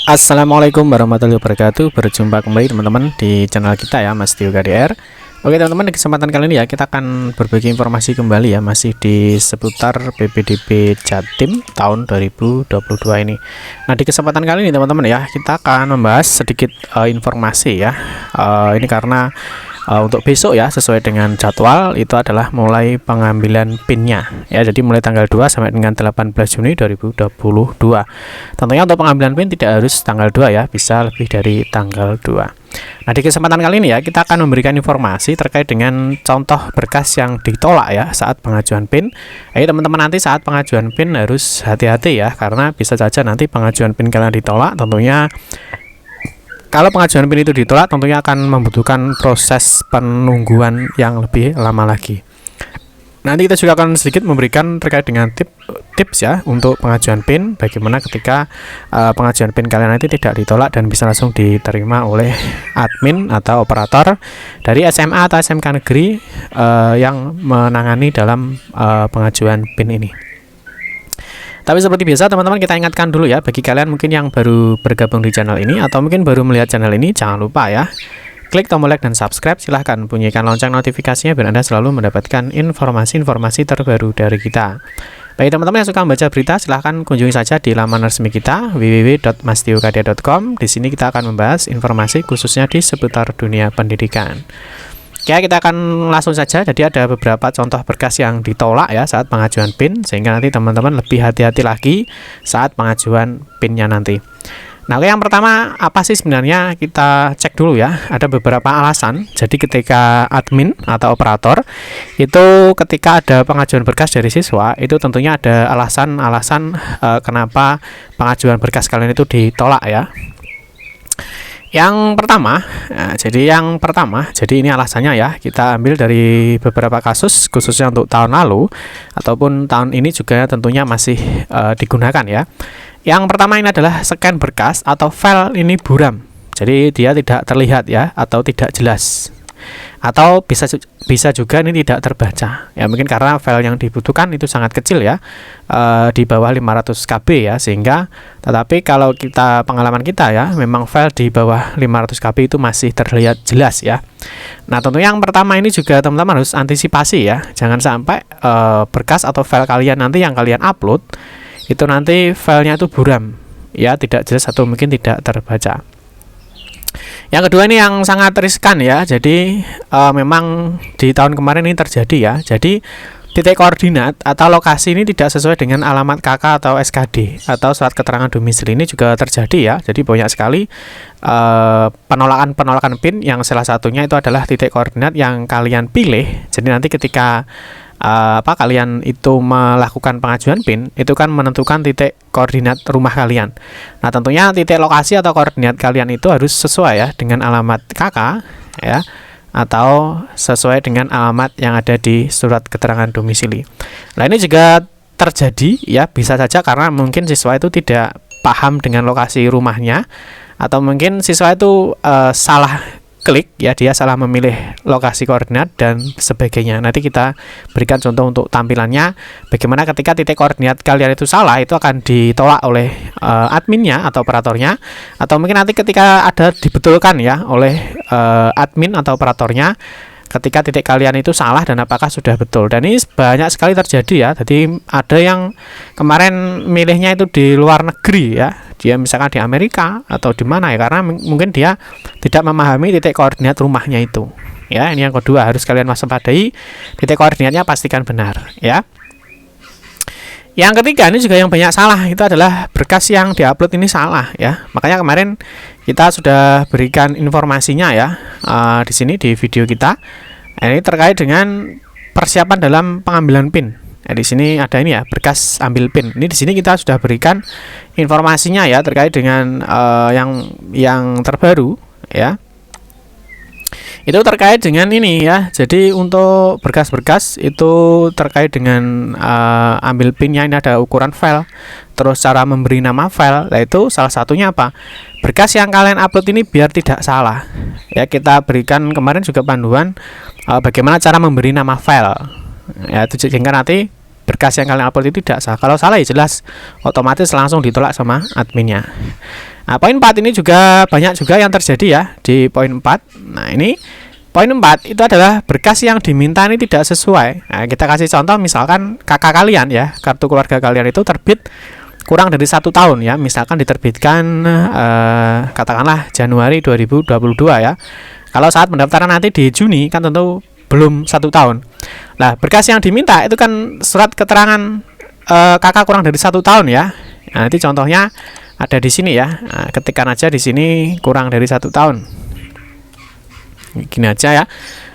Assalamualaikum warahmatullahi wabarakatuh. Berjumpa kembali teman-teman di channel kita ya, Mas Tio KDR. Oke teman-teman, di kesempatan kali ini ya kita akan berbagi informasi kembali ya, masih di seputar PPDB Jatim tahun 2022 ini. Nah, di kesempatan kali ini teman-teman ya, kita akan membahas sedikit informasi ya. Ini karena untuk besok ya, sesuai dengan jadwal itu adalah mulai pengambilan PIN-nya ya. Jadi mulai tanggal 2 sampai dengan 18 Juni 2022. Tentunya untuk pengambilan PIN tidak harus tanggal 2 ya, bisa lebih dari tanggal 2. Nah, di kesempatan kali ini ya kita akan memberikan informasi terkait dengan contoh berkas yang ditolak ya saat pengajuan PIN. Teman-teman, nanti saat pengajuan PIN harus hati-hati ya, karena bisa saja nanti pengajuan PIN kalian ditolak. Tentunya kalau pengajuan PIN itu ditolak, tentunya akan membutuhkan proses penungguan yang lebih lama lagi. Nanti kita juga akan sedikit memberikan terkait dengan tips ya untuk pengajuan PIN, bagaimana ketika pengajuan PIN kalian nanti tidak ditolak dan bisa langsung diterima oleh admin atau operator dari SMA atau SMK negeri yang menangani dalam pengajuan PIN ini. Tapi seperti biasa teman-teman, kita ingatkan dulu ya, bagi kalian mungkin yang baru bergabung di channel ini atau mungkin baru melihat channel ini, jangan lupa ya klik tombol like dan subscribe, silahkan bunyikan lonceng notifikasinya biar Anda selalu mendapatkan informasi-informasi terbaru dari kita. Bagi teman-teman yang suka membaca berita, silahkan kunjungi saja di laman resmi kita www.mastiokadya.com. Di sini kita akan membahas informasi khususnya di seputar dunia pendidikan. Oke, kita akan langsung saja. Jadi ada beberapa contoh berkas yang ditolak ya saat pengajuan PIN, sehingga nanti teman-teman lebih hati-hati lagi saat pengajuan PIN-nya nanti. Nah, yang pertama apa sih sebenarnya, kita cek dulu ya. Ada beberapa alasan. Jadi ketika admin atau operator itu ketika ada pengajuan berkas dari siswa, itu tentunya ada alasan-alasan kenapa pengajuan berkas kalian itu ditolak ya. Yang pertama, jadi ini alasannya ya, kita ambil dari beberapa kasus khususnya untuk tahun lalu ataupun tahun ini juga tentunya masih digunakan ya. Yang pertama ini adalah scan berkas atau file ini buram, jadi dia tidak terlihat ya atau tidak jelas, atau bisa juga ini tidak terbaca ya, mungkin karena file yang dibutuhkan itu sangat kecil ya, di bawah 500 KB ya, sehingga tetapi kalau kita pengalaman kita ya, memang file di bawah 500 KB itu masih terlihat jelas ya. Nah, tentunya yang pertama ini juga teman-teman harus antisipasi ya, jangan sampai berkas atau file kalian nanti yang kalian upload itu nanti filenya itu buram ya, tidak jelas atau mungkin tidak terbaca. Yang kedua ini yang sangat riskan ya, jadi memang di tahun kemarin ini terjadi ya. Jadi titik koordinat atau lokasi ini tidak sesuai dengan alamat KK atau SKD atau surat keterangan domisili, ini juga terjadi ya. Jadi banyak sekali penolakan PIN yang salah satunya itu adalah titik koordinat yang kalian pilih. Jadi nanti ketika kalian itu melakukan pengajuan PIN, itu kan menentukan titik koordinat rumah kalian. Nah, tentunya titik lokasi atau koordinat kalian itu harus sesuai ya dengan alamat KK ya, atau sesuai dengan alamat yang ada di surat keterangan domisili. Nah, ini juga terjadi ya, bisa saja karena mungkin siswa itu tidak paham dengan lokasi rumahnya, atau mungkin siswa itu salah klik ya, dia salah memilih lokasi koordinat dan sebagainya. Nanti kita berikan contoh untuk tampilannya, bagaimana ketika titik koordinat kalian itu salah, itu akan ditolak oleh adminnya atau operatornya, atau mungkin nanti ketika ada dibetulkan ya oleh admin atau operatornya ketika titik kalian itu salah dan apakah sudah betul. Dan ini banyak sekali terjadi ya. Jadi ada yang kemarin milihnya itu di luar negeri ya, dia misalkan di Amerika atau di mana ya, karena mungkin dia tidak memahami titik koordinat rumahnya itu ya. Ini yang kedua, harus kalian waspadai, titik koordinatnya pastikan benar ya. Yang ketiga ini juga yang banyak salah, itu adalah berkas yang diupload ini salah ya. Makanya kemarin kita sudah berikan informasinya ya di sini di video kita. Ini terkait dengan persiapan dalam pengambilan PIN. Nah, di sini ada ini ya, berkas ambil PIN. Ini di sini kita sudah berikan informasinya ya terkait dengan yang terbaru ya. Itu terkait dengan ini ya. Jadi untuk berkas-berkas itu terkait dengan ambil PIN-nya, ini ada ukuran file, terus cara memberi nama file. Nah, itu salah satunya apa? Berkas yang kalian upload ini biar tidak salah. Ya, kita berikan kemarin juga panduan bagaimana cara memberi nama file. Ya, itu sehingga nanti berkas yang kalian upload itu tidak salah. Kalau salah ya jelas otomatis langsung ditolak sama adminnya. Nah, poin 4 ini juga banyak juga yang terjadi ya di poin 4. Nah, ini poin 4 itu adalah berkas yang diminta ini tidak sesuai. Nah, kita kasih contoh misalkan kakak kalian ya, kartu keluarga kalian itu terbit kurang dari 1 tahun ya, misalkan diterbitkan katakanlah Januari 2022 ya. Kalau saat pendaftaran nanti di Juni kan tentu belum 1 tahun. Nah, berkas yang diminta itu kan surat keterangan kakak kurang dari 1 tahun ya. Nah, nanti contohnya ada di sini ya. Nah, ketikkan aja di sini kurang dari 1 tahun. Gini aja ya.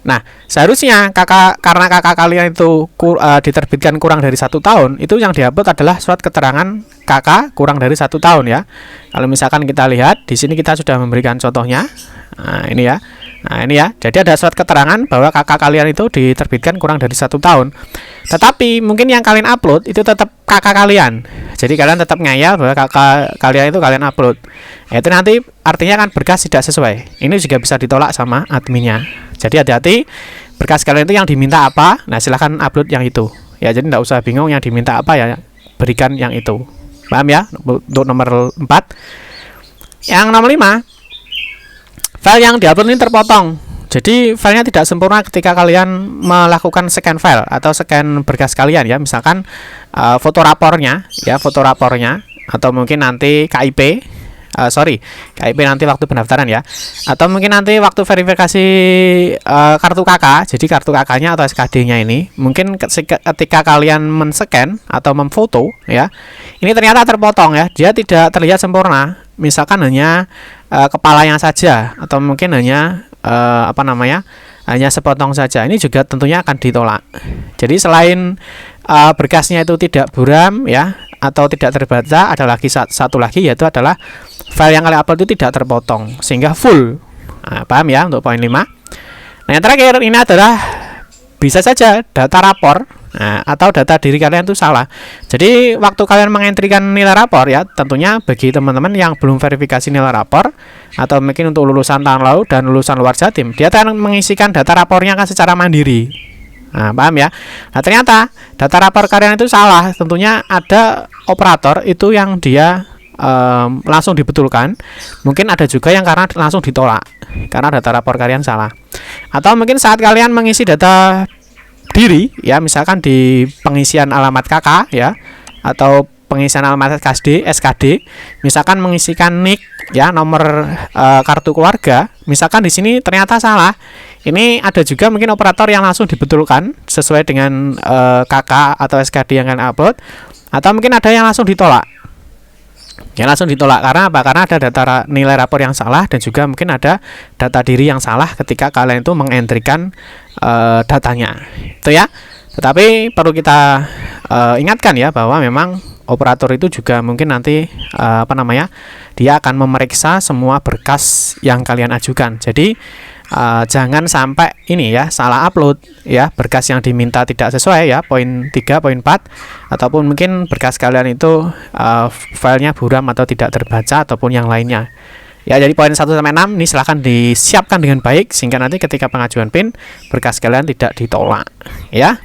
Nah, seharusnya karena kakak kalian itu diterbitkan kurang dari 1 tahun, itu yang diupload adalah surat keterangan kakak kurang dari 1 tahun ya. Kalau misalkan kita lihat di sini kita sudah memberikan contohnya. Nah, ini ya. Nah, ini ya. Jadi ada surat keterangan bahwa kakak kalian itu diterbitkan kurang dari 1 tahun. Tetapi mungkin yang kalian upload itu tetap kakak kalian. Jadi kalian tetap ngeyel bahwa kakak kalian itu kalian upload. Itu nanti artinya kan berkas tidak sesuai. Ini juga bisa ditolak sama adminnya. Jadi hati-hati, berkas kalian itu yang diminta apa, nah silahkan upload yang itu. Ya, jadi tidak usah bingung yang diminta apa ya, berikan yang itu. Paham ya? Untuk nomor 4. Yang nomor 5, file yang diupload ini terpotong. Jadi filenya tidak sempurna ketika kalian melakukan scan file atau scan berkas kalian ya. Misalkan foto rapornya ya, atau mungkin nanti KIP nanti waktu pendaftaran ya, atau mungkin nanti waktu verifikasi kartu KK. Jadi kartu KK-nya atau SKD-nya ini mungkin ketika kalian men-scan atau memfoto ya, ini ternyata terpotong ya, dia tidak terlihat sempurna. Misalkan hanya kepalanya saja, atau mungkin hanya hanya sepotong saja. Ini juga tentunya akan ditolak. Jadi selain berkasnya itu tidak buram ya, atau tidak terbaca, ada lagi satu lagi, yaitu adalah file yang kalian upload itu tidak terpotong sehingga full. Nah, paham ya untuk poin 5. Nah, yang terakhir ini adalah bisa saja data rapor atau data diri kalian itu salah. Jadi waktu kalian mengentrikan nilai rapor ya, tentunya bagi teman-teman yang belum verifikasi nilai rapor atau mungkin untuk lulusan tahun lalu dan lulusan luar Jatim, dia akan mengisikan data rapornya kan secara mandiri. Nah, paham ya? Nah, ternyata data rapor kalian itu salah. Tentunya ada operator itu yang dia langsung dibetulkan. Mungkin ada juga yang karena langsung ditolak karena data rapor kalian salah. Atau mungkin saat kalian mengisi data diri ya, misalkan di pengisian alamat KK ya, atau pengisian alamat SKD, misalkan mengisikan NIK ya, nomor kartu keluarga, misalkan di sini ternyata salah. Ini ada juga mungkin operator yang langsung dibetulkan sesuai dengan KK atau SKD yang kalian upload, atau mungkin ada yang langsung ditolak. Yang langsung ditolak karena apa? Karena ada data nilai rapor yang salah, dan juga mungkin ada data diri yang salah ketika kalian itu mengentrikan datanya. Itu ya. Tetapi perlu kita ingatkan ya, bahwa memang operator itu juga mungkin nanti dia akan memeriksa semua berkas yang kalian ajukan. Jadi jangan sampai ini ya, salah upload ya, berkas yang diminta tidak sesuai ya, poin 3, poin 4, ataupun mungkin berkas kalian itu filenya buram atau tidak terbaca ataupun yang lainnya. Ya, jadi poin 1 sampai 6 ini silahkan disiapkan dengan baik sehingga nanti ketika pengajuan PIN berkas kalian tidak ditolak ya.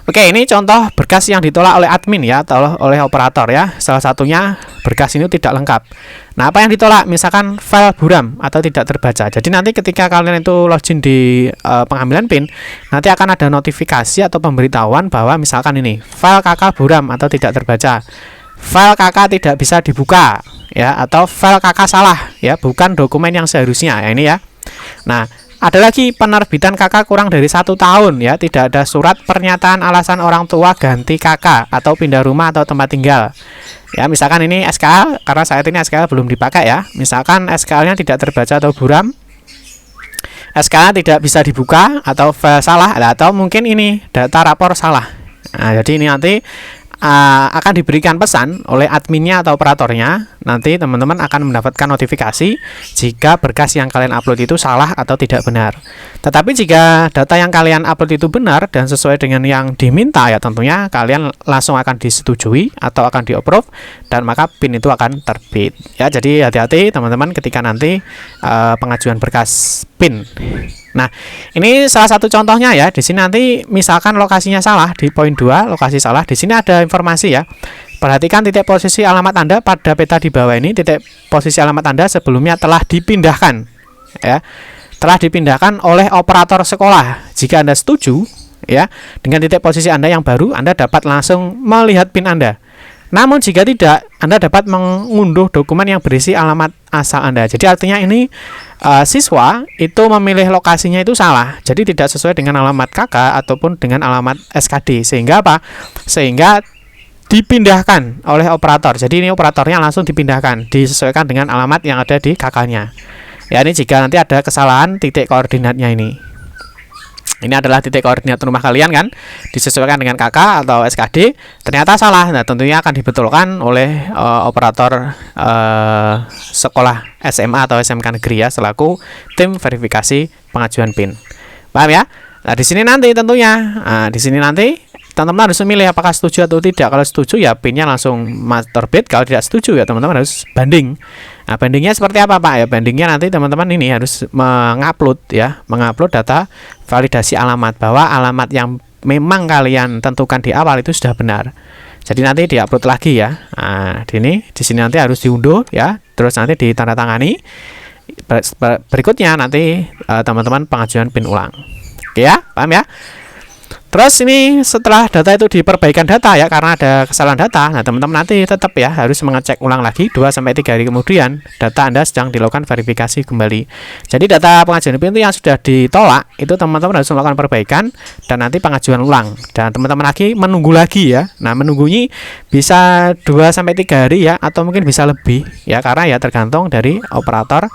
Oke, ini contoh berkas yang ditolak oleh admin ya, atau oleh operator ya. Salah satunya berkas ini tidak lengkap. Nah, apa yang ditolak? Misalkan file buram atau tidak terbaca. Jadi nanti ketika kalian itu login di pengambilan PIN, nanti akan ada notifikasi atau pemberitahuan bahwa misalkan ini file KK buram atau tidak terbaca, file KK tidak bisa dibuka ya, atau file KK salah ya, bukan dokumen yang seharusnya ya, ini ya. Nah, ada lagi penerbitan KK kurang dari 1 tahun ya, tidak ada surat pernyataan alasan orang tua ganti KK atau pindah rumah atau tempat tinggal. Ya, misalkan ini SKL, karena saat ini SKL belum dipakai ya. Misalkan SKL-nya tidak terbaca atau buram, SKL tidak bisa dibuka atau file salah, atau mungkin ini data rapor salah. Nah, jadi ini nanti akan diberikan pesan oleh adminnya atau operatornya. Nanti teman-teman akan mendapatkan notifikasi jika berkas yang kalian upload itu salah atau tidak benar. Tetapi jika data yang kalian upload itu benar dan sesuai dengan yang diminta ya, tentunya kalian langsung akan disetujui atau akan di-approve, dan maka PIN itu akan terbit ya. Jadi hati-hati teman-teman ketika nanti pengajuan berkas PIN. Nah, ini salah satu contohnya ya. Di sini nanti misalkan lokasinya salah di poin 2, lokasi salah. Di sini ada informasi ya. Perhatikan titik posisi alamat Anda pada peta di bawah ini. Titik posisi alamat Anda sebelumnya telah dipindahkan, ya, telah dipindahkan oleh operator sekolah. Jika Anda setuju, ya, dengan titik posisi Anda yang baru, Anda dapat langsung melihat PIN Anda. Namun jika tidak, Anda dapat mengunduh dokumen yang berisi alamat asal Anda. Jadi artinya ini siswa itu memilih lokasinya itu salah. Jadi tidak sesuai dengan alamat kakak ataupun dengan alamat SKD. Sehingga apa? Sehingga dipindahkan oleh operator. Jadi ini operatornya langsung dipindahkan, disesuaikan dengan alamat yang ada di kakaknya. Ya, ini jika nanti ada kesalahan titik koordinatnya ini. Ini adalah titik koordinat rumah kalian kan, disesuaikan dengan KK atau SKD, ternyata salah. Nah, tentunya akan dibetulkan oleh operator sekolah SMA atau SMK negeri ya, selaku tim verifikasi pengajuan PIN. Paham ya? Nah, di sini nanti tentunya, teman-teman harus memilih apakah setuju atau tidak. Kalau setuju ya PIN-nya langsung terbit, kalau tidak setuju ya teman-teman harus banding. Nah, bandingnya seperti apa Pak? Ya, bandingnya nanti teman-teman ini harus mengupload data validasi alamat, bahwa alamat yang memang kalian tentukan di awal itu sudah benar. Jadi nanti diupload lagi ya. Nah, di sini nanti harus diunduh ya, terus nanti ditandatangani. Berikutnya nanti teman-teman pengajuan PIN ulang. Oke ya, paham ya? Terus ini setelah data itu diperbaikan data ya, karena ada kesalahan data. Nah, teman-teman nanti tetap ya harus mengecek ulang lagi 2-3 hari kemudian data Anda sedang dilakukan verifikasi kembali. Jadi data pengajuan PIN itu yang sudah ditolak itu teman-teman harus melakukan perbaikan dan nanti pengajuan ulang. Dan teman-teman lagi menunggu lagi ya. Nah, menunggunya bisa 2-3 hari ya, atau mungkin bisa lebih ya, karena ya tergantung dari operator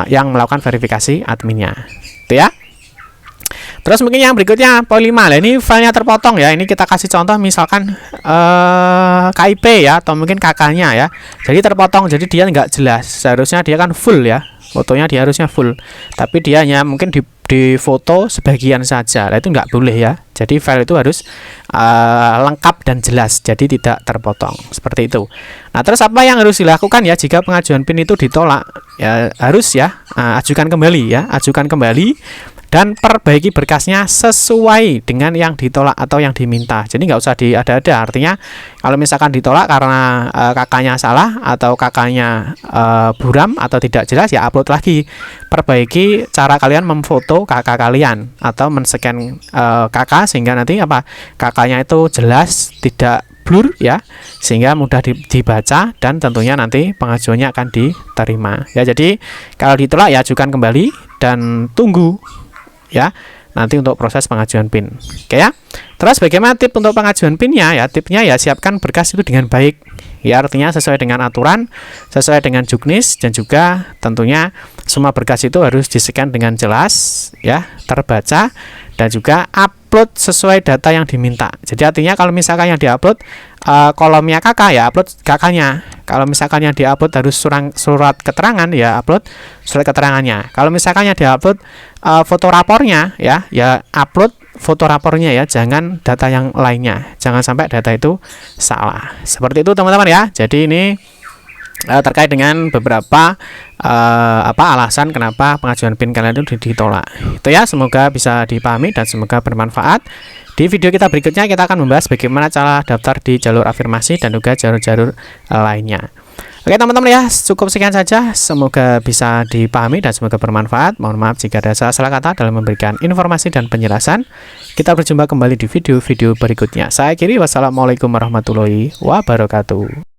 yang melakukan verifikasi adminnya. Itu ya. Terus mungkin yang berikutnya poin 5. Nah, ini filenya terpotong ya. Ini kita kasih contoh misalkan KIP ya, atau mungkin kakaknya ya. Jadi terpotong, jadi dia nggak jelas. Seharusnya dia kan full ya. Fotonya dia harusnya full. Tapi dia hanya mungkin di foto sebagian saja. Nah, itu nggak boleh ya. Jadi file itu harus lengkap dan jelas. Jadi tidak terpotong. Seperti itu. Nah, terus apa yang harus dilakukan ya jika pengajuan PIN itu ditolak? Ya harus ya ajukan kembali ya. Ajukan kembali dan perbaiki berkasnya sesuai dengan yang ditolak atau yang diminta. Jadi nggak usah diada-ada. Artinya kalau misalkan ditolak karena kakaknya salah atau kakaknya buram atau tidak jelas, ya upload lagi. Perbaiki cara kalian memfoto kakak kalian atau men-scan kakak sehingga nanti kakaknya itu jelas, tidak blur ya, sehingga mudah dibaca dan tentunya nanti pengajuannya akan diterima. Ya, jadi kalau ditolak ya ajukan kembali dan tunggu ya nanti untuk proses pengajuan PIN. Oke ya. Terus bagaimana tip untuk pengajuan PIN-nya ya? Tipnya ya siapkan berkas itu dengan baik. Ya, artinya sesuai dengan aturan, sesuai dengan juknis, dan juga tentunya semua berkas itu harus di-scan dengan jelas ya, terbaca, dan juga upload sesuai data yang diminta. Jadi artinya kalau misalkan yang diupload kolomnya kakak, ya upload kakaknya. Kalau misalkan yang diupload harus surat keterangan, ya upload surat keterangannya. Kalau misalkan yang diupload foto rapornya, ya upload foto rapornya ya, jangan data yang lainnya. Jangan sampai data itu salah. Seperti itu teman-teman ya. Jadi ini terkait dengan beberapa alasan kenapa pengajuan PIN kalian itu ditolak. Itu ya, semoga bisa dipahami dan semoga bermanfaat. Di video kita berikutnya kita akan membahas bagaimana cara daftar di jalur afirmasi dan juga jalur-jalur lainnya. Oke teman-teman ya, cukup sekian saja. Semoga bisa dipahami dan semoga bermanfaat. Mohon maaf jika ada salah kata dalam memberikan informasi dan penjelasan. Kita berjumpa kembali di video-video berikutnya. Saya akhiri, wassalamualaikum warahmatullahi wabarakatuh.